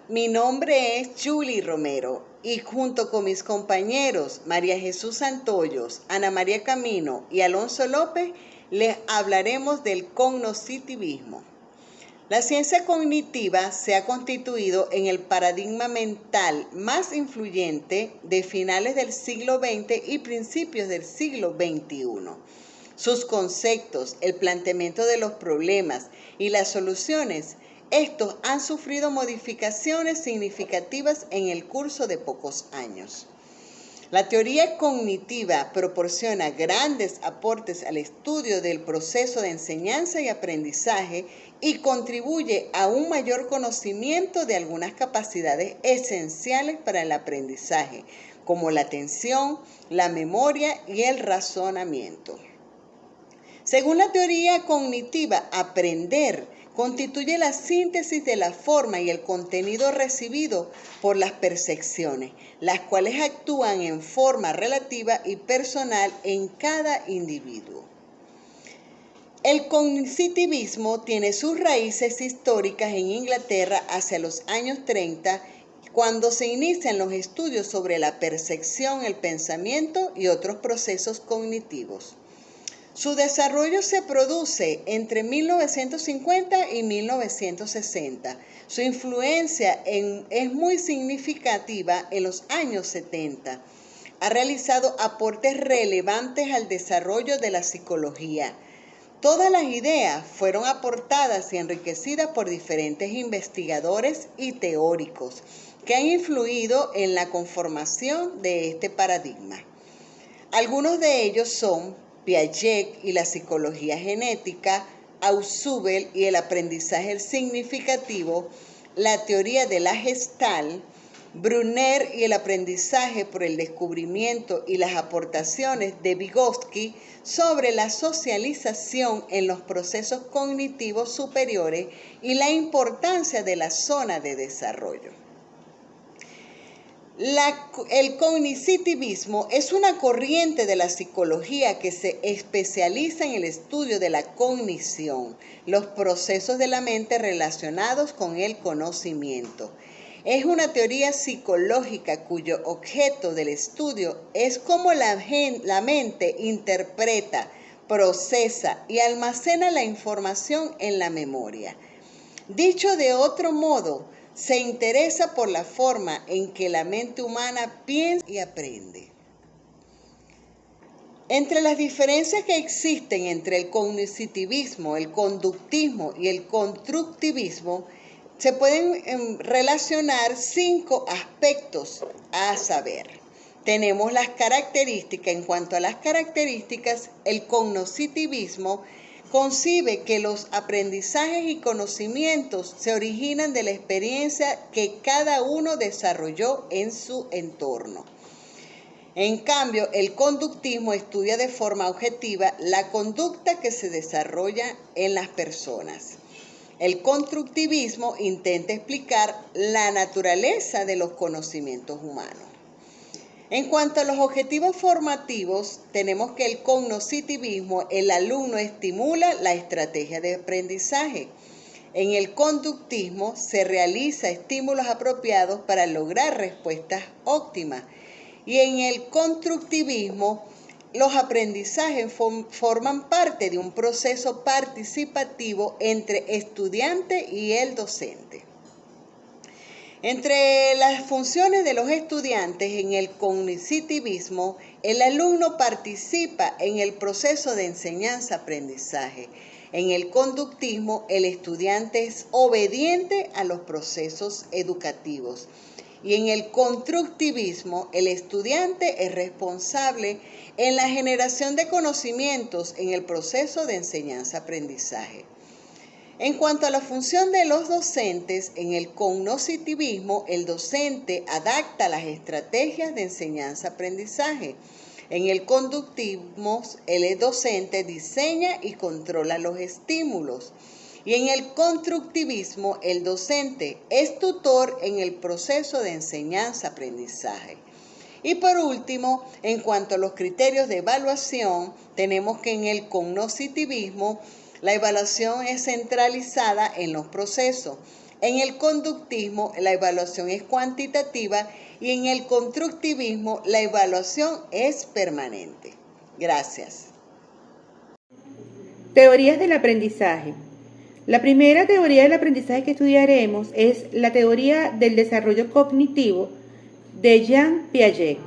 Mi nombre es Julie Romero y junto con mis compañeros María Jesús Santoyos, Ana María Camino y Alonso López les hablaremos del cognoscitivismo. La ciencia cognitiva se ha constituido en el paradigma mental más influyente de finales del siglo XX y principios del siglo XXI. Sus conceptos, el planteamiento de los problemas y las soluciones, estos han sufrido modificaciones significativas en el curso de pocos años. La teoría cognitiva proporciona grandes aportes al estudio del proceso de enseñanza y aprendizaje y contribuye a un mayor conocimiento de algunas capacidades esenciales para el aprendizaje, como la atención, la memoria y el razonamiento. Según la teoría cognitiva, aprender constituye la síntesis de la forma y el contenido recibido por las percepciones, las cuales actúan en forma relativa y personal en cada individuo. El cognitivismo tiene sus raíces históricas en Inglaterra hacia los años 30, cuando se inician los estudios sobre la percepción, el pensamiento y otros procesos cognitivos. Su desarrollo se produce entre 1950 y 1960. Su influencia es muy significativa en los años 70. Ha realizado aportes relevantes al desarrollo de la psicología. Todas las ideas fueron aportadas y enriquecidas por diferentes investigadores y teóricos que han influido en la conformación de este paradigma. Algunos de ellos son Piaget y la psicología genética, Ausubel y el aprendizaje significativo, la teoría de la Gestalt, Brunner y el aprendizaje por el descubrimiento y las aportaciones de Vygotsky sobre la socialización en los procesos cognitivos superiores y la importancia de la zona de desarrollo. El cognitivismo es una corriente de la psicología que se especializa en el estudio de la cognición, los procesos de la mente relacionados con el conocimiento. Es una teoría psicológica cuyo objeto del estudio es cómo la mente interpreta, procesa y almacena la información en la memoria. Dicho de otro modo, se interesa por la forma en que la mente humana piensa y aprende. Entre las diferencias que existen entre el cognitivismo, el conductismo y el constructivismo, se pueden relacionar 5 aspectos a saber. Tenemos las características. En cuanto a las características, el cognitivismo concibe que los aprendizajes y conocimientos se originan de la experiencia que cada uno desarrolló en su entorno. En cambio, el conductismo estudia de forma objetiva la conducta que se desarrolla en las personas. El constructivismo intenta explicar la naturaleza de los conocimientos humanos. En cuanto a los objetivos formativos, tenemos que el cognitivismo, el alumno estimula la estrategia de aprendizaje. En el conductismo se realiza estímulos apropiados para lograr respuestas óptimas. Y en el constructivismo, los aprendizajes forman parte de un proceso participativo entre estudiante y el docente. Entre las funciones de los estudiantes en el cognitivismo, el alumno participa en el proceso de enseñanza-aprendizaje. En el conductismo, el estudiante es obediente a los procesos educativos. Y en el constructivismo, el estudiante es responsable en la generación de conocimientos en el proceso de enseñanza-aprendizaje. En cuanto a la función de los docentes, en el cognitivismo, el docente adapta las estrategias de enseñanza-aprendizaje. En el conductismo, el docente diseña y controla los estímulos. Y en el constructivismo, el docente es tutor en el proceso de enseñanza-aprendizaje. Y por último, en cuanto a los criterios de evaluación, tenemos que en el cognitivismo, la evaluación es centralizada en los procesos. En el conductismo, la evaluación es cuantitativa y en el constructivismo, la evaluación es permanente. Gracias. Teorías del aprendizaje. La primera teoría del aprendizaje que estudiaremos es la teoría del desarrollo cognitivo de Jean Piaget.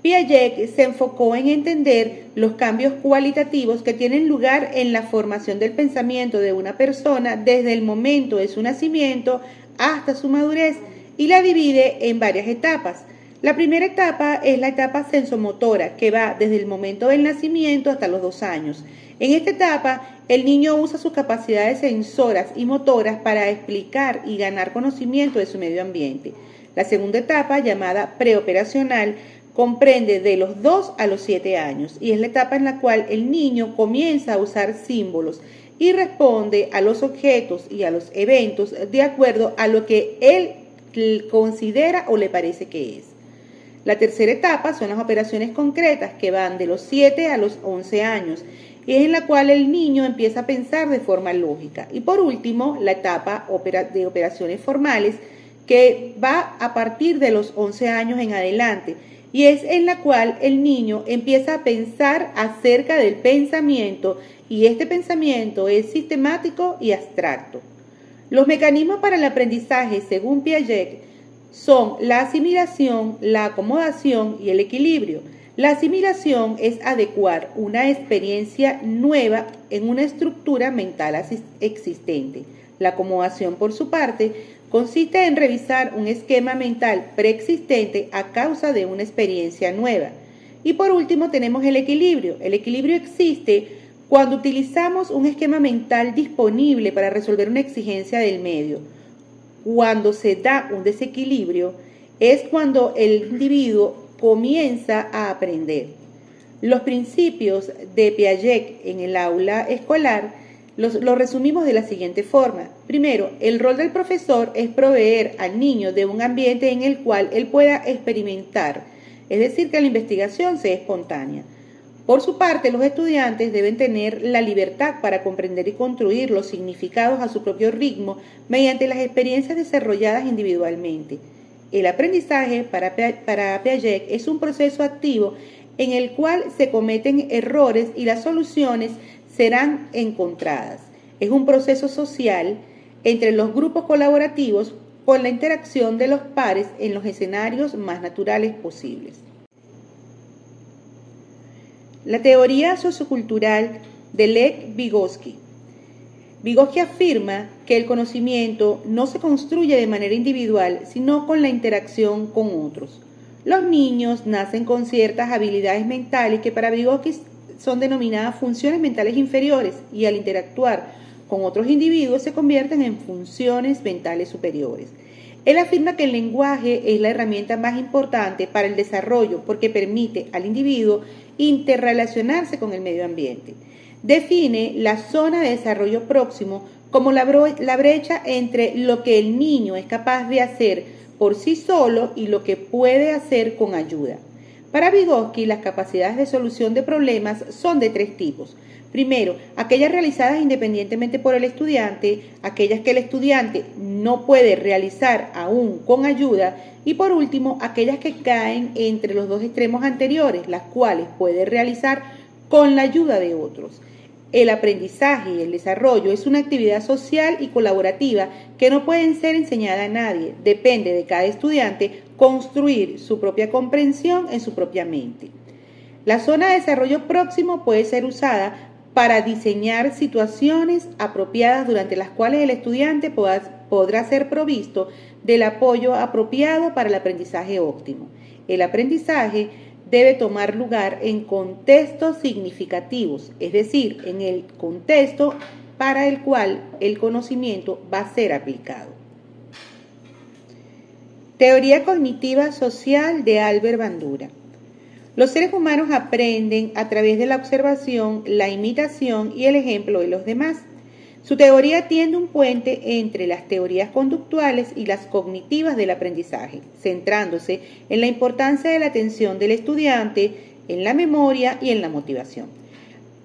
Piaget se enfocó en entender los cambios cualitativos que tienen lugar en la formación del pensamiento de una persona desde el momento de su nacimiento hasta su madurez y la divide en varias etapas. La primera etapa es la etapa sensomotora, que va desde el momento del nacimiento hasta los 2 años. En esta etapa, el niño usa sus capacidades sensoras y motoras para explicar y ganar conocimiento de su medio ambiente. La segunda etapa, llamada preoperacional, comprende de los 2 a los 7 años y es la etapa en la cual el niño comienza a usar símbolos y responde a los objetos y a los eventos de acuerdo a lo que él considera o le parece que es. La tercera etapa son las operaciones concretas que van de los 7 a los 11 años y es en la cual el niño empieza a pensar de forma lógica. Y por último, la etapa de operaciones formales que va a partir de los 11 años en adelante y es en la cual el niño empieza a pensar acerca del pensamiento y este pensamiento es sistemático y abstracto. Los mecanismos para el aprendizaje, según Piaget, son la asimilación, la acomodación y el equilibrio. La asimilación es adecuar una experiencia nueva en una estructura mental existente. La acomodación, por su parte, consiste en revisar un esquema mental preexistente a causa de una experiencia nueva. Y por último tenemos el equilibrio. El equilibrio existe cuando utilizamos un esquema mental disponible para resolver una exigencia del medio. Cuando se da un desequilibrio es cuando el individuo comienza a aprender. Los principios de Piaget en el aula escolar los resumimos de la siguiente forma. Primero, el rol del profesor es proveer al niño de un ambiente en el cual él pueda experimentar, es decir, que la investigación sea espontánea. Por su parte, los estudiantes deben tener la libertad para comprender y construir los significados a su propio ritmo mediante las experiencias desarrolladas individualmente. El aprendizaje para Piaget es un proceso activo en el cual se cometen errores y las soluciones serán encontradas. Es un proceso social entre los grupos colaborativos con la interacción de los pares en los escenarios más naturales posibles. La teoría sociocultural de Lev Vygotsky. Vygotsky afirma que el conocimiento no se construye de manera individual, sino con la interacción con otros. Los niños nacen con ciertas habilidades mentales que para Vygotsky son denominadas funciones mentales inferiores y al interactuar con otros individuos se convierten en funciones mentales superiores. Él afirma que el lenguaje es la herramienta más importante para el desarrollo porque permite al individuo interrelacionarse con el medio ambiente. Define la zona de desarrollo próximo como la brecha entre lo que el niño es capaz de hacer por sí solo y lo que puede hacer con ayuda. Para Vygotsky, las capacidades de solución de problemas son de 3 tipos. Primero, aquellas realizadas independientemente por el estudiante, aquellas que el estudiante no puede realizar aún con ayuda, y por último, aquellas que caen entre los 2 extremos anteriores, las cuales puede realizar con la ayuda de otros. El aprendizaje y el desarrollo es una actividad social y colaborativa que no pueden ser enseñada a nadie. Depende de cada estudiante construir su propia comprensión en su propia mente. La zona de desarrollo próximo puede ser usada para diseñar situaciones apropiadas durante las cuales el estudiante podrá ser provisto del apoyo apropiado para el aprendizaje óptimo. El aprendizaje debe tomar lugar en contextos significativos, es decir, en el contexto para el cual el conocimiento va a ser aplicado. Teoría cognitiva social de Albert Bandura. Los seres humanos aprenden a través de la observación, la imitación y el ejemplo de los demás. Su teoría tiende un puente entre las teorías conductuales y las cognitivas del aprendizaje, centrándose en la importancia de la atención del estudiante, en la memoria y en la motivación.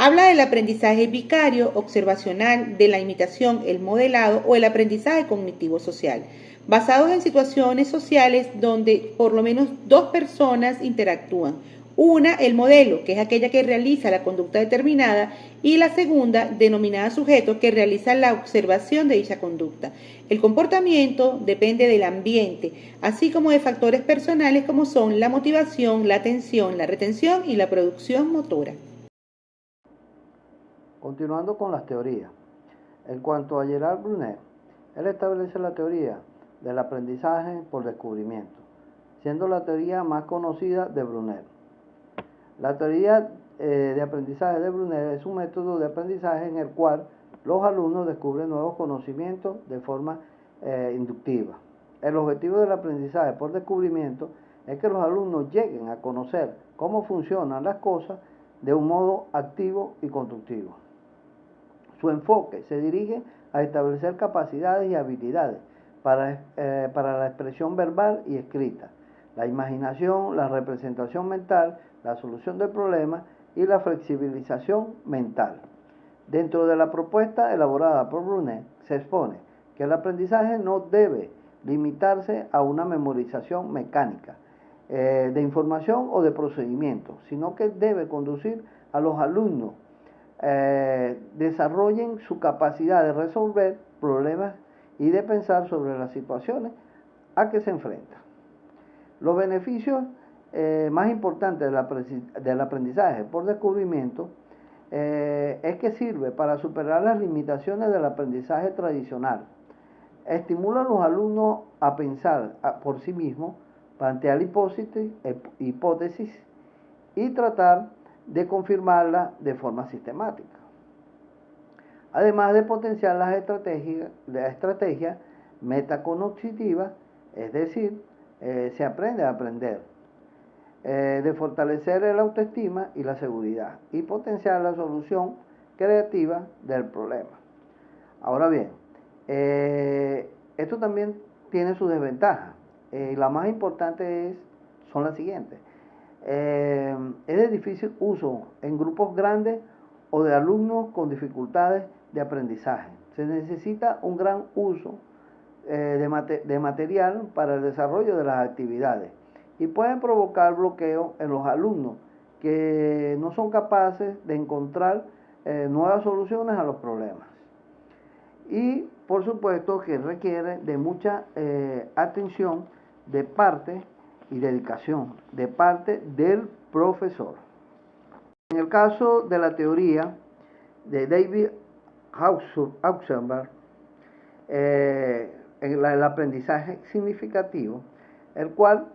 Habla del aprendizaje vicario, observacional, de la imitación, el modelado o el aprendizaje cognitivo social, basados en situaciones sociales donde por lo menos dos personas interactúan. Una, el modelo, que es aquella que realiza la conducta determinada, y la segunda, denominada sujeto, que realiza la observación de dicha conducta. El comportamiento depende del ambiente, así como de factores personales como son la motivación, la atención, la retención y la producción motora. Continuando con las teorías. En cuanto a Gerard Brunet, él establece la teoría del aprendizaje por descubrimiento, siendo la teoría más conocida de Brunet. La teoría de aprendizaje de Brunet es un método de aprendizaje en el cual los alumnos descubren nuevos conocimientos de forma inductiva. El objetivo del aprendizaje por descubrimiento es que los alumnos lleguen a conocer cómo funcionan las cosas de un modo activo y constructivo. Su enfoque se dirige a establecer capacidades y habilidades para la expresión verbal y escrita, la imaginación, la representación mental, la solución de problemas y la flexibilización mental. Dentro de la propuesta elaborada por Brunet, se expone que el aprendizaje no debe limitarse a una memorización mecánica de información o de procedimientos, sino que debe conducir a los alumnos desarrollen su capacidad de resolver problemas y de pensar sobre las situaciones a que se enfrentan. Los beneficios más importantes del aprendizaje por descubrimiento es que sirve para superar las limitaciones del aprendizaje tradicional. Estimula a los alumnos a pensar por sí mismos, plantear hipótesis y tratar de confirmarla de forma sistemática. Además de potenciar las estrategias metacognitivas, es decir, se aprende a aprender, de fortalecer la autoestima y la seguridad y potenciar la solución creativa del problema. Ahora bien, esto también tiene sus desventajas. La más importante son las siguientes. Es de difícil uso en grupos grandes o de alumnos con dificultades de aprendizaje. Se necesita un gran uso de material para el desarrollo de las actividades y pueden provocar bloqueo en los alumnos que no son capaces de encontrar nuevas soluciones a los problemas. Y por supuesto que requiere de mucha atención de parte y dedicación de parte del profesor. En el caso de la teoría de David Auxenberg, el aprendizaje significativo, el cual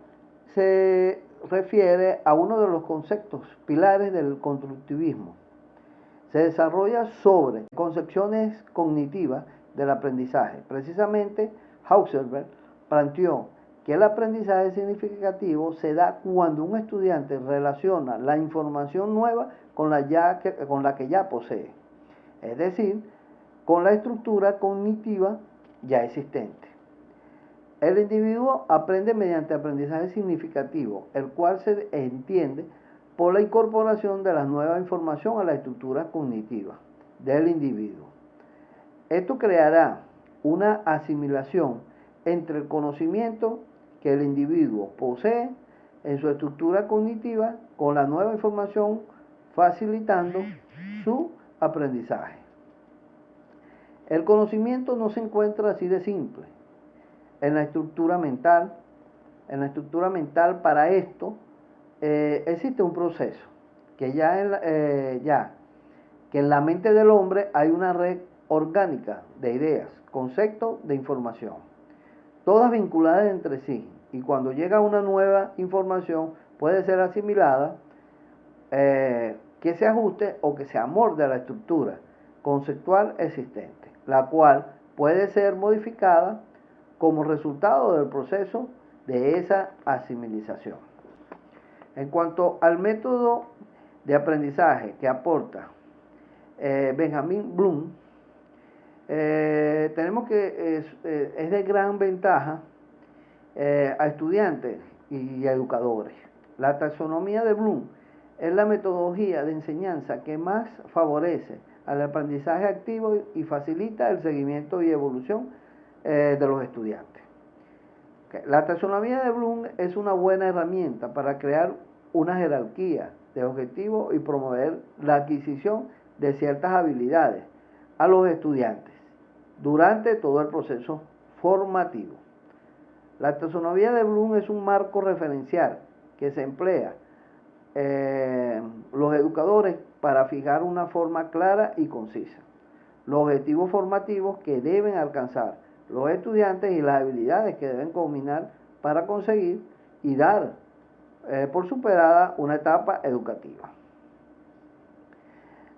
se refiere a uno de los conceptos pilares del constructivismo. Se desarrolla sobre concepciones cognitivas del aprendizaje. Precisamente, Auxenberg planteó que el aprendizaje significativo se da cuando un estudiante relaciona la información nueva con la que ya posee, es decir, con la estructura cognitiva ya existente. El individuo aprende mediante aprendizaje significativo, el cual se entiende por la incorporación de la nueva información a la estructura cognitiva del individuo. Esto creará una asimilación entre el conocimiento que el individuo posee en su estructura cognitiva con la nueva información, facilitando su aprendizaje. El conocimiento no se encuentra así de simple. En la estructura mental para esto existe un proceso que que en la mente del hombre hay una red orgánica de ideas, conceptos de información, todas vinculadas entre sí, y cuando llega una nueva información puede ser asimilada, que se ajuste o que se amolde a la estructura conceptual existente, la cual puede ser modificada como resultado del proceso de esa asimilización. En cuanto al método de aprendizaje que aporta Benjamin Bloom, tenemos que es de gran ventaja a estudiantes y a educadores. La taxonomía de Bloom es la metodología de enseñanza que más favorece al aprendizaje activo y facilita el seguimiento y evolución de los estudiantes. La taxonomía de Bloom es una buena herramienta para crear una jerarquía de objetivos y promover la adquisición de ciertas habilidades a los estudiantes durante todo el proceso formativo. La taxonomía de Bloom es un marco referencial que se emplea los educadores para fijar una forma clara y concisa, los objetivos formativos que deben alcanzar los estudiantes y las habilidades que deben combinar para conseguir y dar por superada una etapa educativa.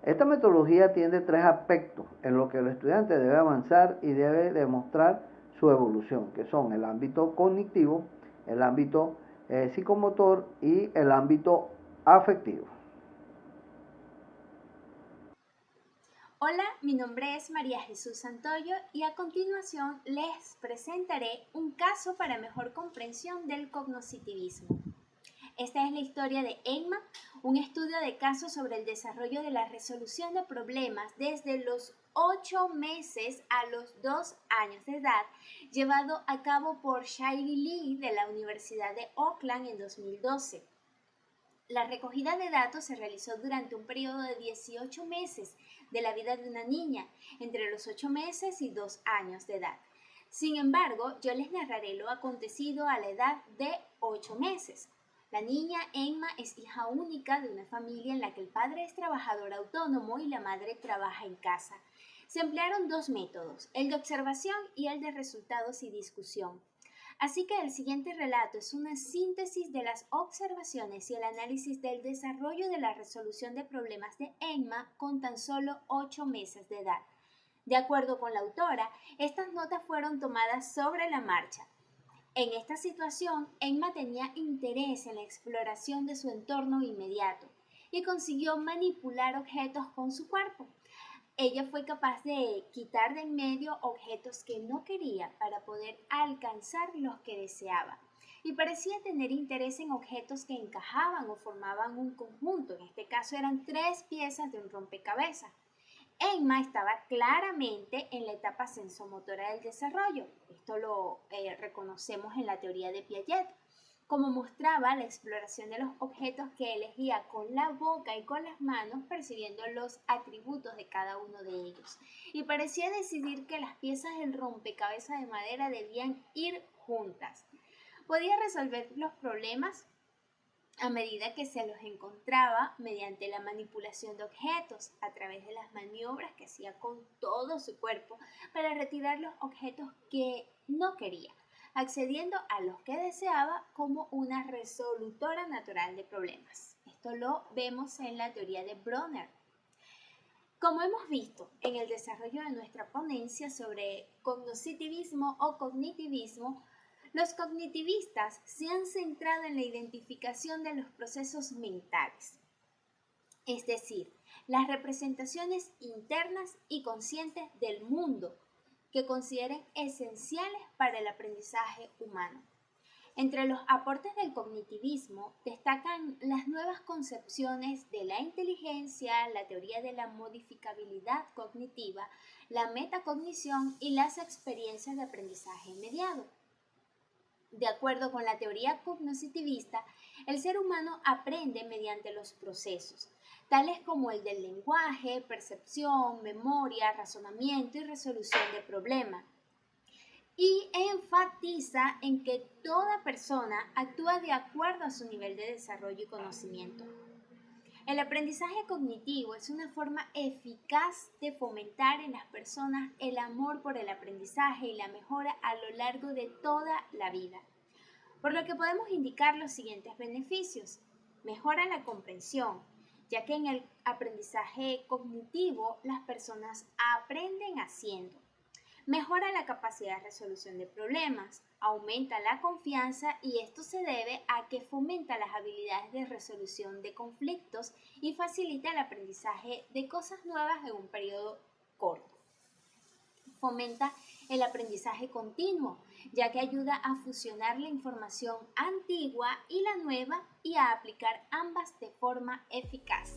Esta metodología tiene 3 aspectos en los que el estudiante debe avanzar y debe demostrar su evolución, que son el ámbito cognitivo, el ámbito psicomotor y el ámbito afectivo. Hola, mi nombre es María Jesús Santoyo y a continuación les presentaré un caso para mejor comprensión del cognoscitivismo. Esta es la historia de ENMA, un estudio de caso sobre el desarrollo de la resolución de problemas desde los 8 meses a los 2 años de edad, llevado a cabo por Shirley Lee de la Universidad de Auckland en 2012. La recogida de datos se realizó durante un periodo de 18 meses de la vida de una niña, entre los 8 meses y 2 años de edad. Sin embargo, yo les narraré lo acontecido a la edad de 8 meses. La niña Emma es hija única de una familia en la que el padre es trabajador autónomo y la madre trabaja en casa. Se emplearon 2 métodos, el de observación y el de resultados y discusión. Así que el siguiente relato es una síntesis de las observaciones y el análisis del desarrollo de la resolución de problemas de Emma con tan solo 8 meses de edad. De acuerdo con la autora, estas notas fueron tomadas sobre la marcha. En esta situación, Emma tenía interés en la exploración de su entorno inmediato y consiguió manipular objetos con su cuerpo. Ella fue capaz de quitar de en medio objetos que no quería para poder alcanzar los que deseaba. Y parecía tener interés en objetos que encajaban o formaban un conjunto. En este caso eran 3 piezas de un rompecabezas. Emma estaba claramente en la etapa sensomotora del desarrollo. Esto lo reconocemos en la teoría de Piaget. Como mostraba la exploración de los objetos que elegía con la boca y con las manos, percibiendo los atributos de cada uno de ellos. Y parecía decidir que las piezas del rompecabezas de madera debían ir juntas. Podía resolver los problemas a medida que se los encontraba mediante la manipulación de objetos, a través de las maniobras que hacía con todo su cuerpo para retirar los objetos que no quería, accediendo a los que deseaba como una resolutora natural de problemas. Esto lo vemos en la teoría de Bronner. Como hemos visto en el desarrollo de nuestra ponencia sobre cognoscitivismo o cognitivismo, los cognitivistas se han centrado en la identificación de los procesos mentales, es decir, las representaciones internas y conscientes del mundo que consideren esenciales para el aprendizaje humano. Entre los aportes del cognitivismo destacan las nuevas concepciones de la inteligencia, la teoría de la modificabilidad cognitiva, la metacognición y las experiencias de aprendizaje mediado. De acuerdo con la teoría cognoscitivista, el ser humano aprende mediante los procesos, tales como el del lenguaje, percepción, memoria, razonamiento y resolución de problemas. Y enfatiza en que toda persona actúa de acuerdo a su nivel de desarrollo y conocimiento. El aprendizaje cognitivo es una forma eficaz de fomentar en las personas el amor por el aprendizaje y la mejora a lo largo de toda la vida. Por lo que podemos indicar los siguientes beneficios. Mejora la comprensión, ya que en el aprendizaje cognitivo las personas aprenden haciendo. Mejora la capacidad de resolución de problemas, aumenta la confianza y esto se debe a que fomenta las habilidades de resolución de conflictos y facilita el aprendizaje de cosas nuevas en un periodo corto. Fomenta el aprendizaje continuo, ya que ayuda a fusionar la información antigua y la nueva y a aplicar ambas de forma eficaz.